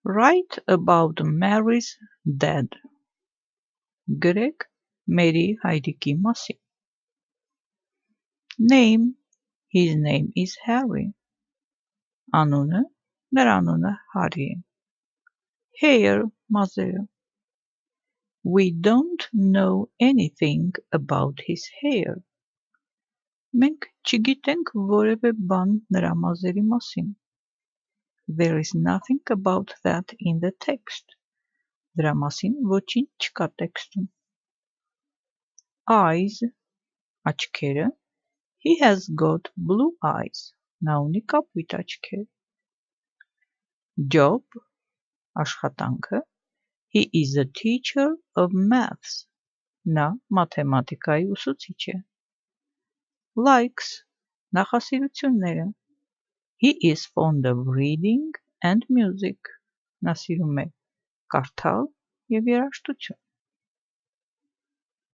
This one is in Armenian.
Write about Mary's dad. Գրեք Մերի հայրիկի մասին. Name. His name is Harry. Անունը. Նրա անունը Հարի է. Hair. Մազերը. We don't know anything about his hair. Մենք չգիտենք որևէ բան նրա մազերի մասին. There is nothing about that in the text. Դրա մասին ոչինչ չկա տեքստում. Eyes. Աչքերը. He has got blue eyes. Նա ունի կապույտ աչքեր. Job. Աշխատանքը. He is a teacher of maths. Նա մաթեմատիկայի ուսուցիչ է. Likes. Նախասիրությունները. He is fond of reading and music. Նա սիրում է կարդալ և երաժշտություն.